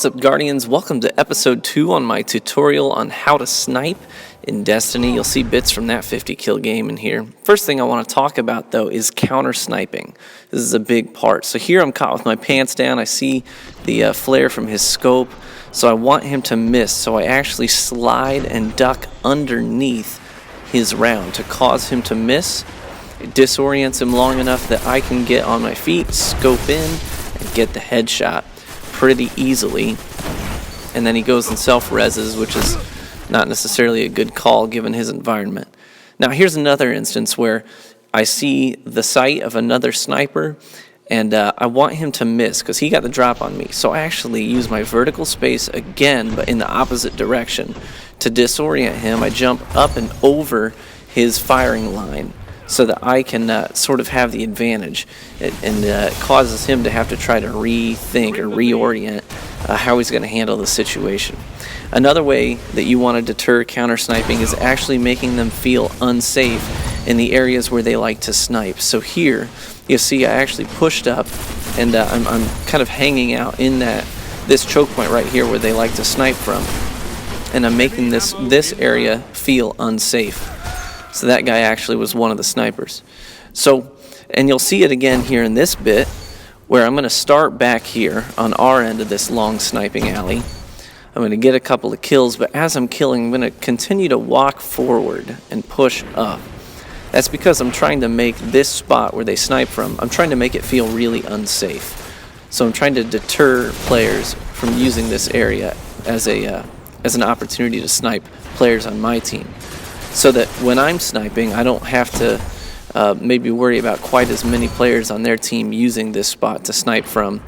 What's up, Guardians? Welcome to episode 2 on my tutorial on how to snipe in Destiny. You'll see bits from that 50 kill game in here. First thing I want to talk about though is counter sniping. This is a big part. So here I'm caught with my pants down. I see the flare from his scope, so I want him to miss. So I actually slide and duck underneath his round to cause him to miss. It disorients him long enough that I can get on my feet, scope in, and get the headshot pretty easily. And then he goes and self-reses, which is not necessarily a good call given his environment. Now here's another instance where I see the sight of another sniper and I want him to miss because he got the drop on me. So I actually use my vertical space again, but in the opposite direction. To disorient him, I jump up and over his firing line so that I can sort of have the advantage, and it causes him to have to try to rethink or reorient how he's going to handle the situation. Another way that you want to deter counter sniping is actually making them feel unsafe in the areas where they like to snipe. So here you see I actually pushed up and I'm kind of hanging out in this choke point right here where they like to snipe from, and I'm making this area feel unsafe. So that guy actually was one of the snipers. So, and you'll see it again here in this bit where I'm going to start back here on our end of this long sniping alley. I'm going to get a couple of kills, but as I'm killing, I'm going to continue to walk forward and push up. That's because I'm trying to make this spot where they snipe from, I'm trying to make it feel really unsafe. So I'm trying to deter players from using this area as an opportunity to snipe players on my team, so that when I'm sniping, I don't have to maybe worry about quite as many players on their team using this spot to snipe from,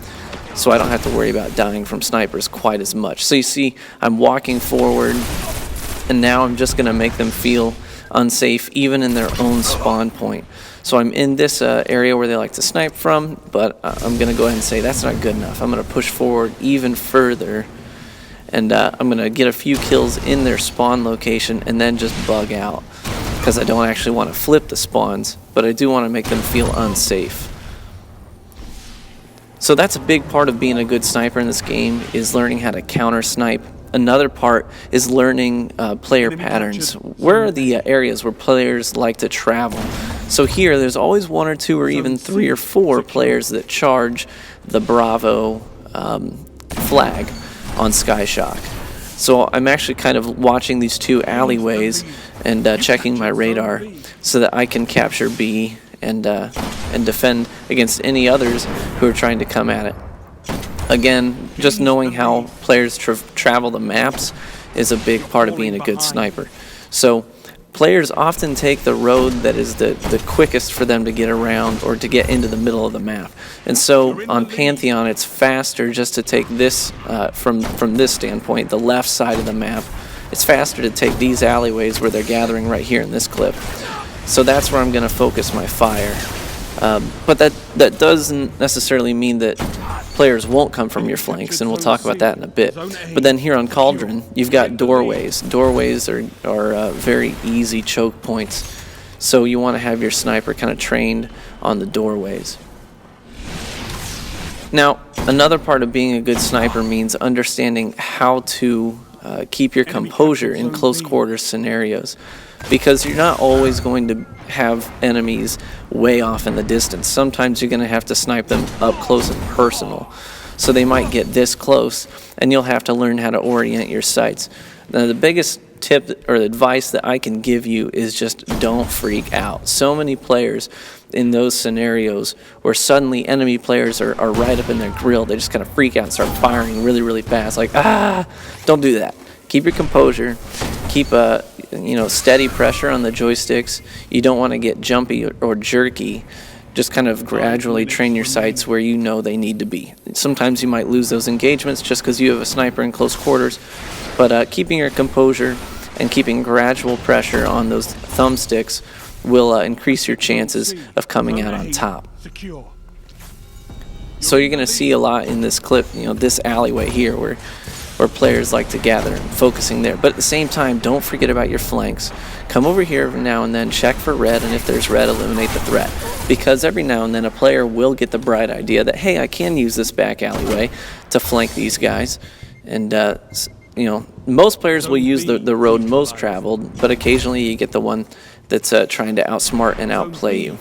so I don't have to worry about dying from snipers quite as much. So you see, I'm walking forward, and now I'm just going to make them feel unsafe even in their own spawn point. So I'm in this area where they like to snipe from, but I'm going to go ahead and say that's not good enough. I'm going to push forward even further, and I'm going to get a few kills in their spawn location and then just bug out, because I don't actually want to flip the spawns, but I do want to make them feel unsafe. So that's a big part of being a good sniper in this game, is learning how to counter snipe. Another part is learning player patterns. Where are the areas where players like to travel? So here there's always 1 or 2 or even 3 or 4 players that charge the Bravo flag on Skyshock. So I'm actually kind of watching these 2 alleyways and checking my radar so that I can capture B and defend against any others who are trying to come at it. Again, just knowing how players travel the maps is a big part of being a good sniper. So players often take the road that is the quickest for them to get around or to get into the middle of the map. And so on Pantheon, it's faster just to take this from this standpoint, the left side of the map. It's faster to take these alleyways where they're gathering right here in this clip. So that's where I'm going to focus my fire. But that doesn't necessarily mean that players won't come from your flanks, and we'll talk about that in a bit. But then here on Cauldron, you've got doorways. Doorways are very easy choke points, so you want to have your sniper kind of trained on the doorways. Now, another part of being a good sniper means understanding how to keep your composure in close quarters scenarios, because you're not always going to have enemies way off in the distance. Sometimes you're going to have to snipe them up close and personal. So they might get this close, and you'll have to learn how to orient your sights. Now, the biggest tip or advice that I can give you is just don't freak out. So many players in those scenarios where suddenly enemy players are right up in their grill, they just kind of freak out and start firing really, really fast. Like, don't do that. Keep your composure. Keep steady pressure on the joysticks. You don't want to get jumpy or jerky. Just kind of gradually train your sights where you know they need to be. Sometimes you might lose those engagements just because you have a sniper in close quarters, but keeping your composure and keeping gradual pressure on those thumbsticks will increase your chances of coming out on top. So you're going to see a lot in this clip, this alleyway here where players like to gather and focusing there. But at the same time, don't forget about your flanks. Come over here every now and then, check for red, and if there's red, eliminate the threat. Because every now and then a player will get the bright idea that, hey, I can use this back alleyway to flank these guys. And most players will use the road most traveled, but occasionally you get the one that's trying to outsmart and outplay you.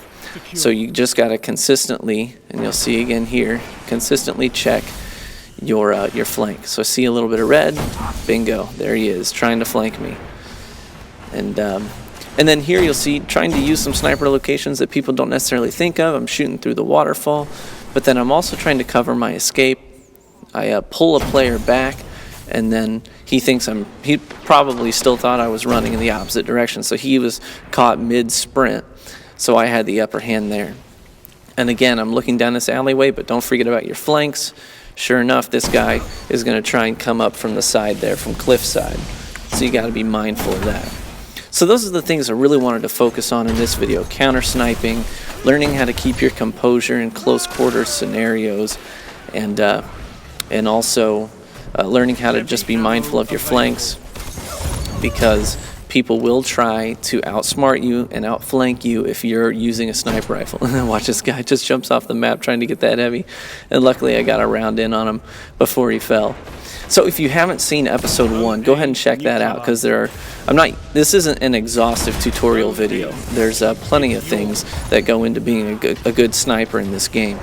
So you just got to consistently, and you'll see again here, consistently check your flank. So I see a little bit of red, bingo, there he is, trying to flank me. And then here you'll see trying to use some sniper locations that people don't necessarily think of. I'm shooting through the waterfall, but then I'm also trying to cover my escape. I pull a player back, and then he probably still thought I was running in the opposite direction, so he was caught mid-sprint, so I had the upper hand there. And again, I'm looking down this alleyway, but don't forget about your flanks. Sure enough, this guy is going to try and come up from the side there, from cliff side, so you got to be mindful of that. So those are the things I really wanted to focus on in this video: counter sniping, learning how to keep your composure in close quarters scenarios, and also learning how to just be mindful of your flanks, because people will try to outsmart you and outflank you if you're using a sniper rifle. Watch, this guy just jumps off the map trying to get that heavy, and luckily I got a round in on him before he fell. So if you haven't seen episode 1, go ahead and check that out, because this isn't an exhaustive tutorial video. There's plenty of things that go into being a good sniper in this game.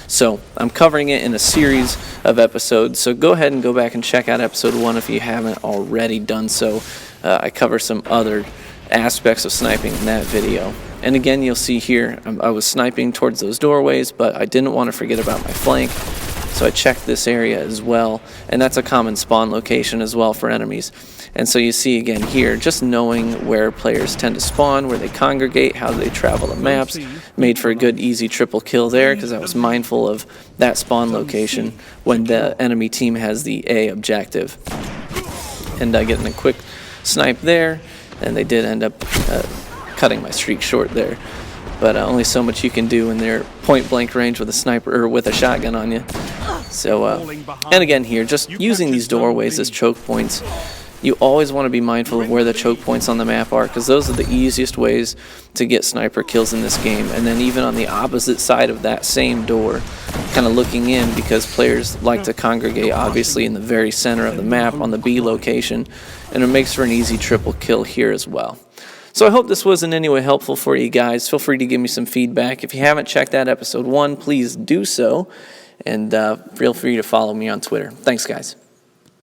So I'm covering it in a series of episodes, so go ahead and go back and check out episode 1 if you haven't already done so. I cover some other aspects of sniping in that video. And again, you'll see here, I was sniping towards those doorways, but I didn't want to forget about my flank, so I checked this area as well, and that's a common spawn location as well for enemies. And so you see again here, just knowing where players tend to spawn, where they congregate, how they travel the maps, made for a good easy triple kill there, because I was mindful of that spawn location when the enemy team has the A objective. And getting a quick snipe there, and they did end up cutting my streak short there. But only so much you can do when they're point blank range with a sniper or with a shotgun on you. So and again here, just using these doorways as choke points. You always want to be mindful of where the choke points on the map are, because those are the easiest ways to get sniper kills in this game. And then even on the opposite side of that same door, kind of looking in, because players like to congregate obviously in the very center of the map on the B location, and it makes for an easy triple kill here as well. So I hope this was in any way helpful for you guys. Feel free to give me some feedback. If you haven't checked out episode 1, please do so, and feel free to follow me on Twitter. Thanks, guys.